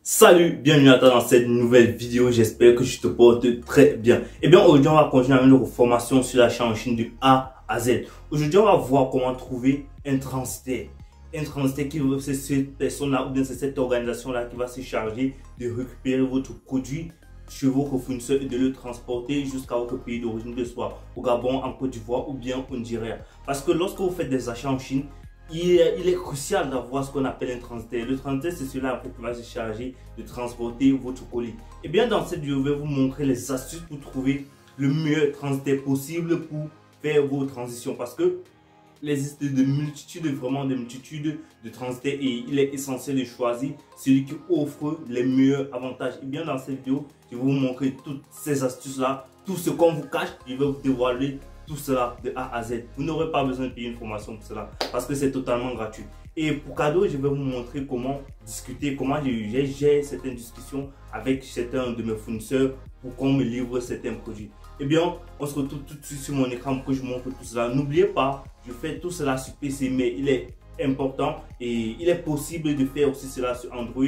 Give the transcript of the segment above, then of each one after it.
Salut, bienvenue à toi dans cette nouvelle vidéo, j'espère que je te porte très bien. Et bien aujourd'hui on va continuer avec une formation sur l'achat en Chine du A à Z. Aujourd'hui on va voir comment trouver un transitaire. Un transitaire qui c'est cette personne-là ou bien c'est cette organisation-là qui va se charger de récupérer votre produit chez votre fournisseur et de le transporter jusqu'à votre pays d'origine, que ce soit au Gabon, en Côte d'Ivoire ou bien au Nigeria. Parce que lorsque vous faites des achats en Chine, il est crucial d'avoir ce qu'on appelle un transitaire. Le transitaire, c'est celui-là qui va se charger de transporter votre colis. Et bien dans cette vidéo, je vais vous montrer les astuces pour trouver le meilleur transitaire possible pour faire vos transitions. Parce que il existe vraiment de multitudes de transitaires et il est essentiel de choisir celui qui offre les meilleurs avantages. Et bien dans cette vidéo, je vais vous montrer toutes ces astuces-là, tout ce qu'on vous cache, je vais vous dévoiler tout cela de A à Z. Vous n'aurez pas besoin de payer une formation pour cela parce que c'est totalement gratuit. Et pour cadeau, je vais vous montrer comment discuter, comment j'ai certaines discussions avec certains de mes fournisseurs pour qu'on me livre certains produits. Eh bien, on se retrouve tout de suite sur mon écran pour que je vous montre tout cela. N'oubliez pas, je fais tout cela sur PC, mais il est important et il est possible de faire aussi cela sur Android,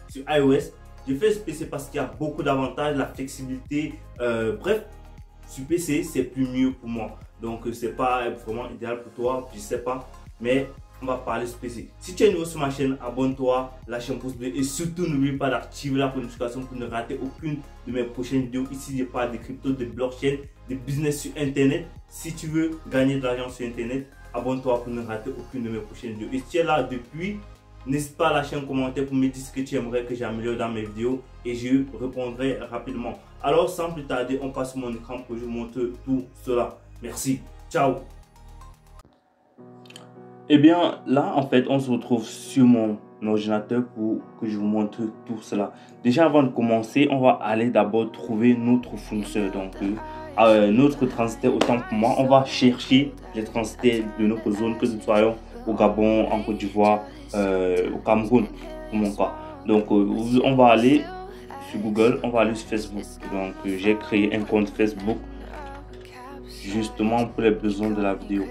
sur iOS. Je fais sur PC parce qu'il y a beaucoup d'avantages, la flexibilité, bref. Sur PC, c'est plus mieux pour moi. Donc, c'est pas vraiment idéal pour toi, je sais pas. Mais on va parler sur PC. Si tu es nouveau sur ma chaîne, abonne-toi, lâche un pouce bleu et surtout n'oublie pas d'activer la notification pour ne rater aucune de mes prochaines vidéos. Ici, je parle de crypto, de blockchain, de business sur Internet. Si tu veux gagner de l'argent sur Internet, abonne-toi pour ne rater aucune de mes prochaines vidéos. Et si tu es là depuis, n'hésite pas à lâcher un commentaire pour me dire ce que tu aimerais que j'améliore dans mes vidéos et je répondrai rapidement. Alors sans plus tarder, on passe sur mon écran pour que je vous montre tout cela. Merci, ciao. Et bien là en fait on se retrouve sur mon ordinateur pour que je vous montre tout cela. Déjà avant de commencer, on va aller d'abord trouver notre fournisseur. Donc notre transitaire, autant pour moi, on va chercher les transitaires de notre zone, que nous soyons au Gabon, en Côte d'Ivoire, au Cameroun pour mon cas. Donc on va aller sur Google, on va aller sur Facebook. Donc j'ai créé un compte Facebook justement pour les besoins de la vidéo.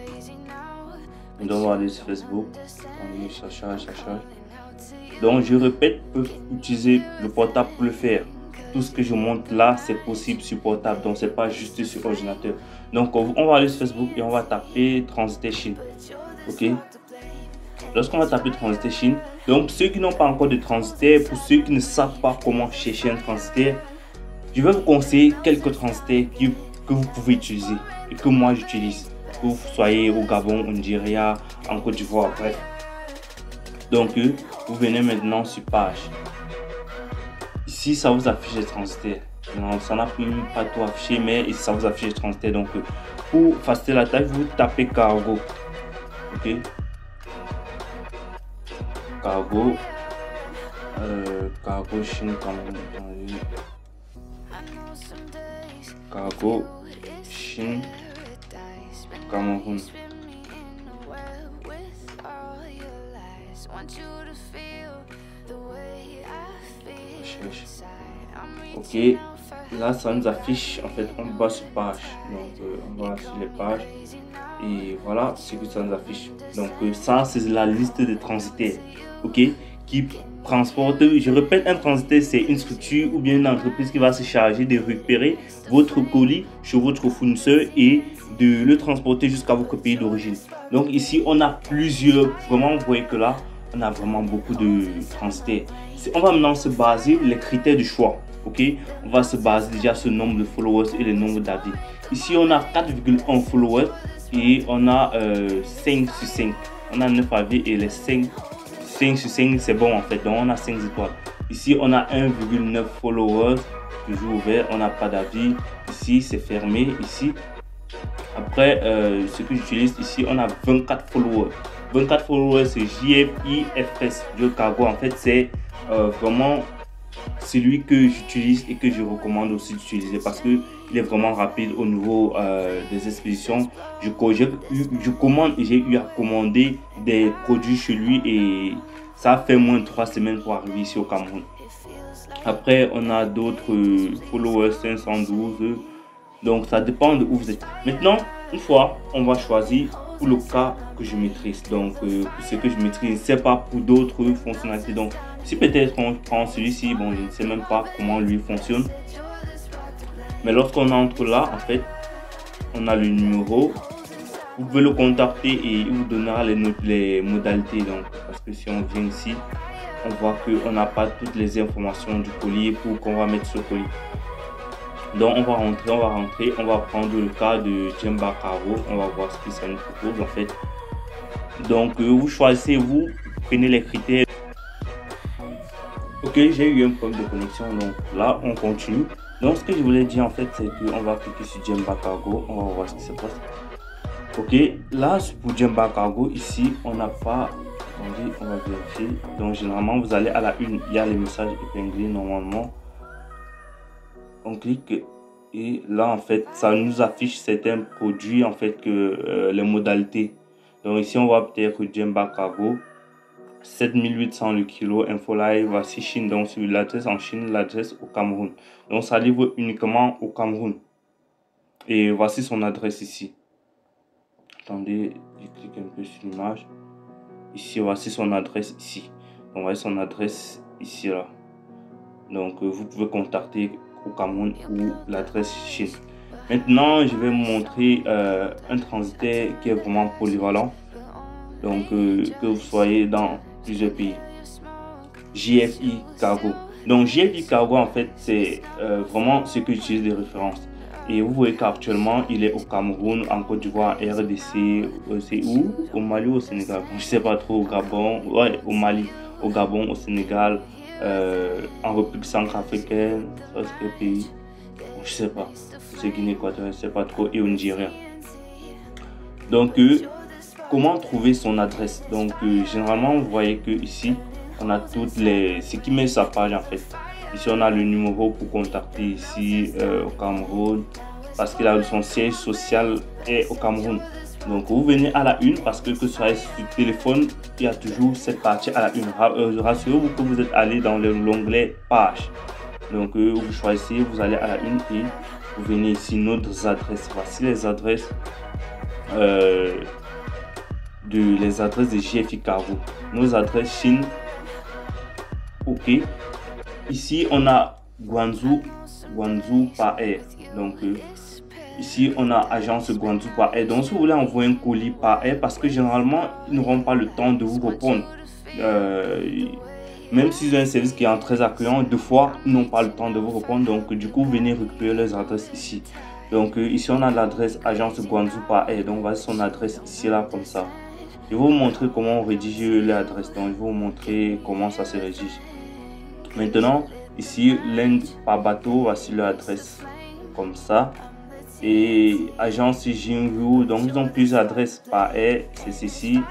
Donc on va aller sur Facebook, ça charge. Donc je répète, vous pouvez utiliser le portable pour le faire. Tout ce que je montre là, c'est possible sur portable, donc c'est pas juste sur ordinateur. Donc on va aller sur Facebook et on va taper transitaire Chine. Ok. Lorsqu'on va taper transitaire Chine, donc ceux qui n'ont pas encore de transitaire, pour ceux qui ne savent pas comment chercher un transitaire, je vais vous conseiller quelques transitaires que vous pouvez utiliser et que moi j'utilise. Que vous soyez au Gabon, au Nigeria, en Côte d'Ivoire, bref. Donc vous venez maintenant sur page. Ici ça vous affiche les transitaires. Non, ça n'a même pas tout affiché, mais ici ça vous affiche les transitaires. Donc pour faciliter la tâche, vous tapez cargo. Ok. Cargo Chine Cameroun. Cargo Chine Cameroun. Ok, là ça nous affiche en fait, on va sur page. Donc on va sur les pages et voilà ce que ça nous affiche. Donc ça c'est la liste de transitaires, ok, qui transporte. Je répète, un transitaire c'est une structure ou bien une entreprise qui va se charger de récupérer votre colis chez votre fournisseur et de le transporter jusqu'à votre pays d'origine. Donc ici on a plusieurs, vraiment vous voyez que là on a vraiment beaucoup de transitaires. On va maintenant se baser les critères du choix. Ok, on va se baser déjà sur le nombre de followers et le nombre d'avis. Ici on a 4,1 followers et on a 5 sur 5. On a 9 avis et les 5 sur 5 c'est bon en fait, donc on a 5 étoiles. Ici on a 1,9 followers, toujours ouvert, on n'a pas d'avis. Ici c'est fermé. Ici après ce que j'utilise ici, on a 24 followers. 24 followers c'est JFIFS, Joe Cargo. En fait c'est vraiment celui que j'utilise et que je recommande aussi d'utiliser parce que il est vraiment rapide au niveau des expéditions. J'ai eu à commander des produits chez lui et ça a fait moins de 3 semaines pour arriver ici au Cameroun. Après on a d'autres followers, 512. Donc ça dépend de où vous êtes. Maintenant une fois on va choisir pour le cas que je maîtrise. Donc, ce que je maîtrise, c'est pas pour d'autres fonctionnalités. Donc, si peut-être on prend celui-ci, bon, je ne sais même pas comment lui fonctionne. Mais lorsqu'on entre là, en fait, on a le numéro. Vous pouvez le contacter et il vous donnera les modalités. Donc, parce que si on vient ici, on voit qu'on n'a pas toutes les informations du colis pour qu'on va mettre ce colis. Donc, on va rentrer, on va prendre le cas de Jemba Cargo. On va voir ce que ça nous propose en fait. Donc, vous choisissez, vous prenez les critères. Ok, j'ai eu un problème de connexion. Donc là, on continue. Donc, ce que je voulais dire en fait, c'est qu'on va cliquer sur Jemba Cargo. On va voir ce qui se passe. Ok, là pour Jemba Cargo, ici on n'a pas, on va vérifier. Donc généralement vous allez à la une, il y a les messages épinglés normalement. On clique et là en fait ça nous affiche certains produits en fait que les modalités. Donc ici on voit peut-être Jemba Cargo 7800 le kilo, info live, voici Chine, donc sur l'adresse en Chine, l'adresse au Cameroun. Donc ça livre uniquement au Cameroun et voici son adresse ici. Attendez, je clique un peu sur l'image. Ici, voici son adresse ici. Donc, voici son adresse ici là. Donc, vous pouvez contacter au Cameroun ou l'adresse Chine. Maintenant, je vais vous montrer un transitaire qui est vraiment polyvalent. Donc, que vous soyez dans plusieurs pays. JFI Cargo. Donc, JFI Cargo, en fait, c'est vraiment ce que j'utilise de référence. Et vous voyez qu'actuellement, il est au Cameroun, en Côte d'Ivoire, RDC, c'est où? Au Mali ou au Sénégal? Je ne sais pas trop, au Gabon, ouais, au Mali, au Gabon, au Sénégal, en République centrafricaine, ça c'est quel pays? Je ne sais pas. C'est Guinée équatoriale, je ne sais pas trop, et au Nigeria. Donc, comment trouver son adresse? Donc, généralement, vous voyez que ici, on a toutes les, ce qui met sa page en fait. Ici, on a le numéro pour contacter ici au Cameroun parce qu'il a son siège social est au Cameroun. Donc, vous venez à la une parce que ce soit sur téléphone, il y a toujours cette partie à la une. Rassurez-vous que vous êtes allé dans l'onglet page. Donc, vous choisissez, vous allez à la une et vous venez ici nos adresses. Voici les adresses de JFI Cargo. Nos adresses Chine. Ok. Ici, on a Guangzhou par air. Donc, ici, on a agence Guangzhou par air. Donc, si vous voulez envoyer un colis par air, parce que généralement, ils n'auront pas le temps de vous répondre. Même s'ils ont un service qui est très accueillant, deux fois, ils n'ont pas le temps de vous répondre. Donc, du coup, venez récupérer leurs adresses ici. Donc, ici, on a l'adresse agence Guangzhou par air. Donc, voici son adresse ici, là, comme ça. Je vais vous montrer comment on rédige l'adresse. Donc, je vais vous montrer comment ça se rédige. Maintenant, ici, l'Inde par bateau, voici l'adresse comme ça. Et agence Jinru, donc ils ont plusieurs adresses par air, c'est ceci,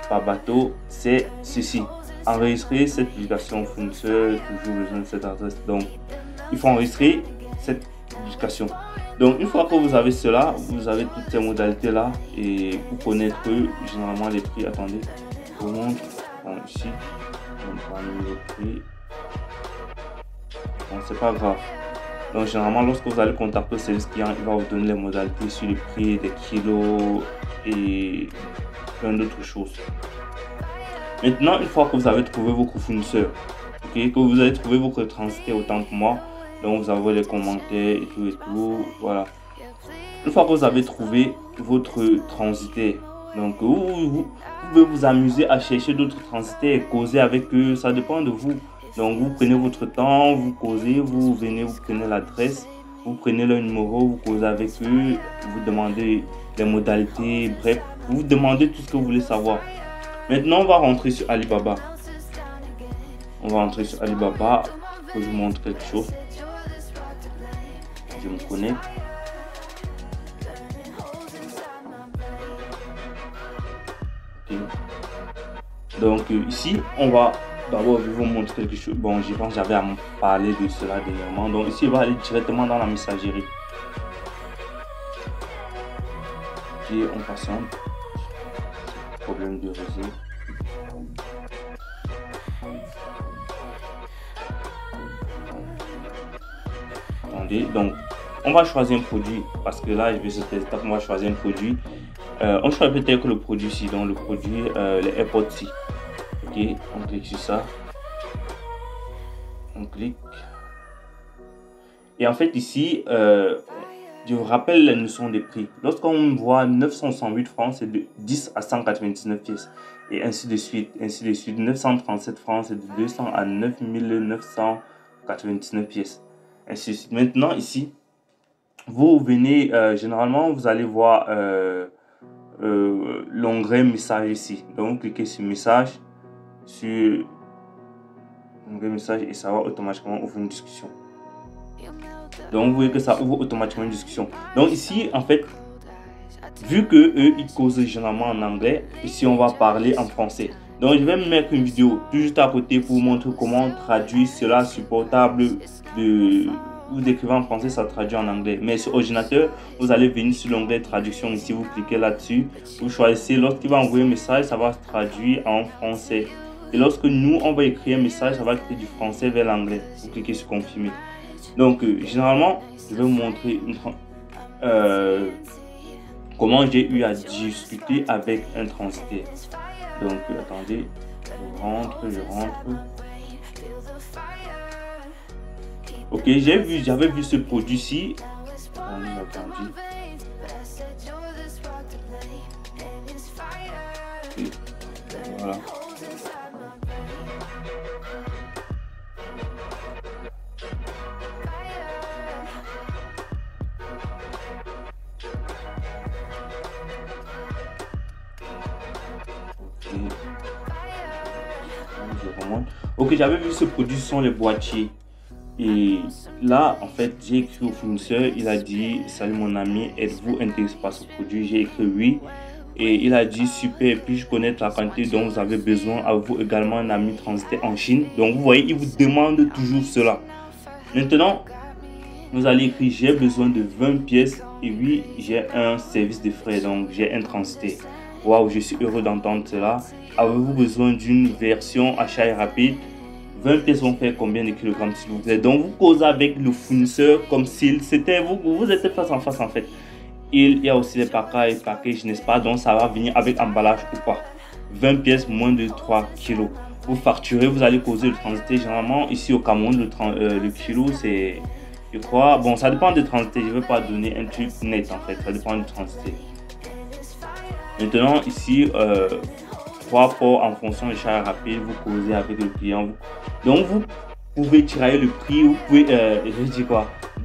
par bateau, c'est ceci. Enregistrer cette publication fournisseur, toujours besoin de cette adresse. Donc, il faut enregistrer cette publication. Donc, une fois que vous avez cela, vous avez toutes ces modalités là et pour connaître généralement les prix. Attendez, je vous montre. Bon, ici, on va le prix. Bon, c'est pas grave. Donc généralement lorsque vous allez contacter le service client, il va vous donner les modalités sur les prix des kilos et plein d'autres choses. Maintenant, une fois que vous avez trouvé votre fournisseur, okay, que vous avez trouvé votre transitaire autant que moi, donc vous avez les commentaires et tout, voilà. Une fois que vous avez trouvé votre transitaire, donc vous pouvez vous amuser à chercher d'autres transitaires et causer avec eux, ça dépend de vous. Donc vous prenez votre temps, vous causez, vous venez, vous prenez l'adresse, vous prenez le numéro, vous causez avec eux, vous demandez les modalités, bref, vous demandez tout ce que vous voulez savoir. Maintenant, on va rentrer sur Alibaba. On va rentrer sur Alibaba pour vous montrer quelque chose. Je me connecte. Okay. Donc ici, on va d'abord vous montrer quelque chose. Bon, je pense que j'avais à me parler de cela dernièrement. Donc ici, on va aller directement dans la messagerie. Et on patiente. Problème de réseau. Attendez, donc on va choisir un produit parce que là, je vais sur cette étape, on va choisir un produit. On choisit peut-être le produit ici, donc le produit, les AirPods ici. Ok, on clique sur ça. On clique. Et en fait ici, je vous rappelle la notion des prix. Lorsqu'on voit 968 francs, c'est de 10 à 199 pièces. Et ainsi de suite, ainsi de suite. 937 francs, c'est de 200 à 9999 pièces. Ainsi de suite. Maintenant ici, vous venez, généralement, vous allez voir l'onglet message ici. Donc, vous cliquez sur message, sur l'onglet message et ça va automatiquement ouvrir une discussion. Donc, vous voyez que ça ouvre automatiquement une discussion. Donc, ici, en fait, vu que eux, ils causent généralement en anglais, ici, on va parler en français. Donc, je vais me mettre une vidéo tout juste à côté pour vous montrer comment traduire cela sur portable de... Vous écrivez en français, ça traduit en anglais. Mais sur ordinateur, vous allez venir sur l'onglet traduction. Ici, vous cliquez là-dessus. Vous choisissez. Lorsqu'il va envoyer un message, ça va se traduire en français. Et lorsque nous, on va écrire un message, ça va écrire du français vers l'anglais. Vous cliquez sur confirmer. Donc, généralement, je vais vous montrer comment j'ai eu à discuter avec un transitaire. Donc, attendez. Je rentre. Ok, j'avais vu ce produit-ci. Attendez. Okay. Voilà. Ok, j'avais vu ce produit, ce sont les boîtiers. Et là, en fait, j'ai écrit au fournisseur, il a dit: salut mon ami, êtes-vous intéressé par ce produit? J'ai écrit oui. Et il a dit: super, puis-je connaître la quantité dont vous avez besoin? Avez-vous également un ami transité en Chine? Donc vous voyez, il vous demande toujours cela. Maintenant, vous allez écrire: j'ai besoin de 20 pièces et oui, j'ai un service de frais, donc j'ai un transité. Waouh, je suis heureux d'entendre cela. Avez-vous besoin d'une version achat rapide? 20 pièces vont faire combien de kilogrammes s'il vous plaît? Donc vous causez avec le fournisseur comme s'il c'était vous êtes face en face en fait. Il y a aussi les packages, n'est-ce pas? Donc ça va venir avec emballage ou pas. 20 pièces moins de 3 kilos. Vous facturez, vous allez causer le transité. Généralement ici au Cameroun, le kilo c'est, je crois, bon ça dépend du transité. Je ne vais pas donner un truc net en fait, ça dépend du transité. Maintenant ici, rapport en fonction des charges rapides, vous causez avec le client. Donc vous pouvez tirer le prix, vous pouvez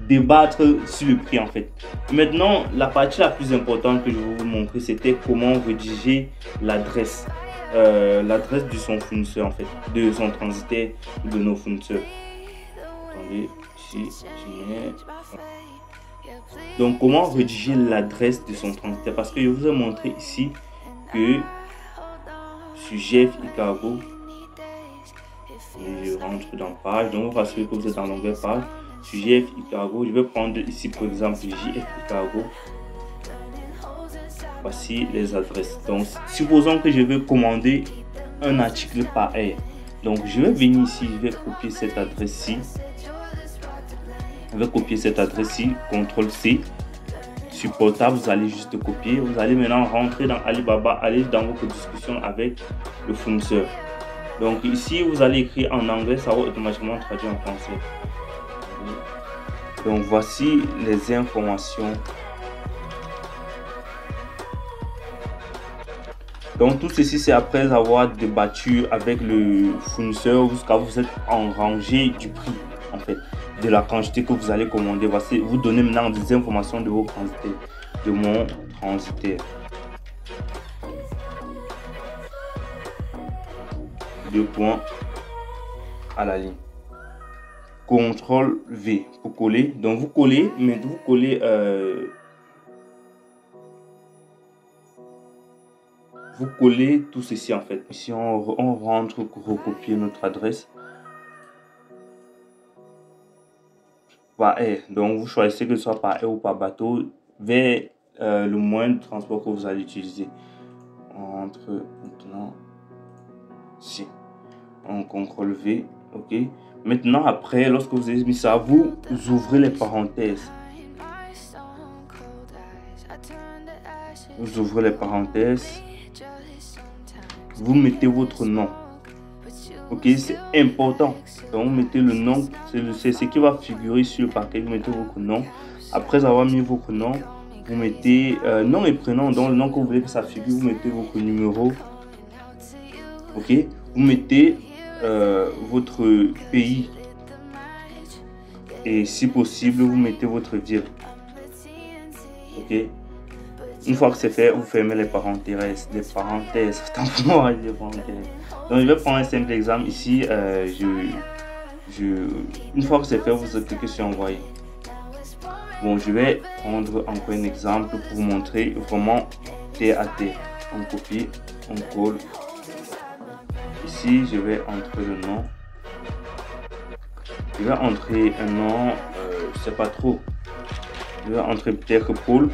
débattre sur le prix en fait. Maintenant, la partie la plus importante que je vais vous montrer, c'était comment rédiger l'adresse. L'adresse de son fournisseur en fait, de son transitaire, de nos fournisseurs. Attendez, ici, donc comment rédiger l'adresse de son transitaire, parce que je vous ai montré ici que sur GFI Cargo, je rentre dans page, donc vous rassurez que vous êtes dans l'onglet page. Sur GFI Cargo, je vais prendre ici par exemple GFI Cargo. Voici les adresses. Donc supposons que je veux commander un article par air. Donc je vais venir ici, je vais copier cette adresse-ci. Je vais copier cette adresse-ci, CTRL-C. Sur portable, vous allez juste copier. Vous allez maintenant rentrer dans Alibaba, aller dans votre discussion avec le fournisseur. Donc ici, vous allez écrire en anglais, ça va automatiquement traduire en français. Donc voici les informations. Donc tout ceci, c'est après avoir débattu avec le fournisseur jusqu'à vous êtes en rangée du prix en fait, de la quantité que vous allez commander. Voici, vous donnez maintenant des informations de vos quantités, de mon transitaire. Deux points à la ligne. CTRL V pour coller. Donc vous collez, mais vous collez vous collez tout ceci en fait. Ici on rentre pour recopier notre adresse. Par air. Donc vous choisissez que ce soit par air ou par bateau vers le moyen de transport que vous allez utiliser. On rentre maintenant ici. On CTRL V. Ok. Maintenant après, lorsque vous avez mis ça, vous ouvrez les parenthèses. Vous ouvrez les parenthèses. Vous mettez votre nom. Ok, c'est important. Donc, vous mettez le nom. C'est ce qui va figurer sur le paquet. Vous mettez votre nom. Après avoir mis votre nom, vous mettez nom et prénom. Donc, le nom que vous voulez que ça figure, vous mettez votre numéro. Ok, vous mettez votre pays. Et si possible, vous mettez votre ville. Ok. Une fois que c'est fait, vous fermez les parenthèses. Donc, je vais prendre un simple exemple. Ici, une fois que c'est fait, vous cliquez sur envoyer. Bon, je vais prendre encore un exemple pour vous montrer vraiment terre à terre. On copie, on colle. Ici, je vais entrer le nom. Je vais entrer un nom, je sais pas trop. Je vais entrer peut-être Paul.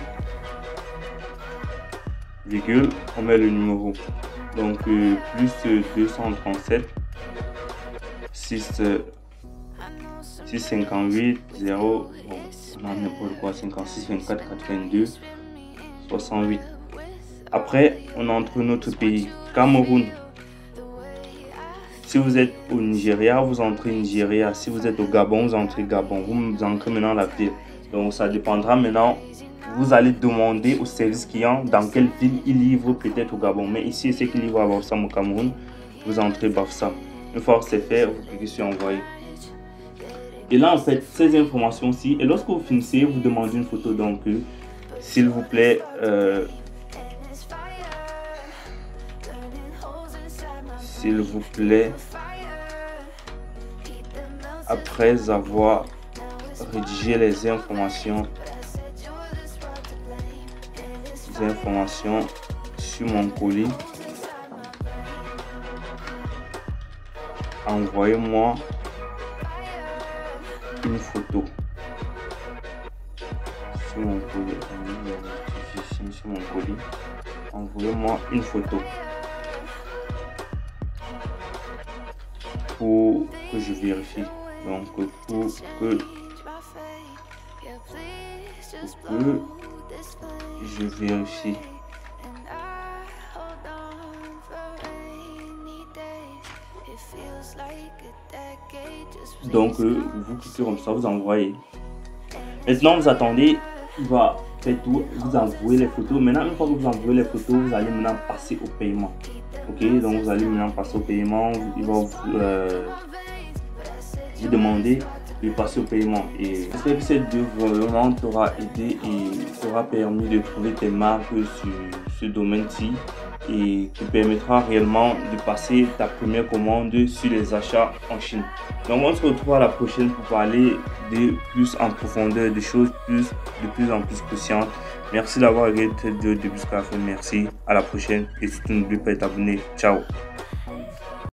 Virgule, on met le numéro. Donc, plus 237 658 0. Bon, non, n'importe quoi, 56 24 82 68. Après, on entre notre pays, Cameroun. Si vous êtes au Nigeria, vous entrez Nigeria. Si vous êtes au Gabon, vous entrez Gabon. Vous entrez maintenant la ville. Donc, ça dépendra maintenant. Vous allez demander au service client dans quelle ville il livre, peut-être au Gabon. Mais ici, c'est qu'il livre à Bafoussam au Cameroun. Vous entrez Bafoussam. Une fois que c'est fait, vous cliquez sur envoyer. Et là, en fait, ces informations-ci, et lorsque vous finissez, vous demandez une photo. Donc, s'il vous plaît, après avoir rédigé les informations sur mon colis, envoyez-moi une photo sur mon colis. Envoyez-moi une photo pour que je vérifie. Donc pour que je vérifie. Donc vous cliquez comme ça, vous envoyez. Maintenant vous attendez, il va faire tout, vous envoyez les photos. Maintenant une fois que vous envoyez les photos, vous allez maintenant passer au paiement. Ok, donc vous allez maintenant passer au paiement. Il va vous demander de passer au paiement. Et j'espère que cette vidéo vraiment t'aura aidé et t'aura permis de trouver tes marques sur ce domaine-ci et qui permettra réellement de passer ta première commande sur les achats en Chine. Donc on se retrouve à la prochaine pour parler de plus en profondeur, de choses de plus en plus conscientes. Merci d'avoir regardé cette vidéo de début jusqu'à la fin. Merci, à la prochaine et surtout n'oublie pas de t'abonner. Ciao.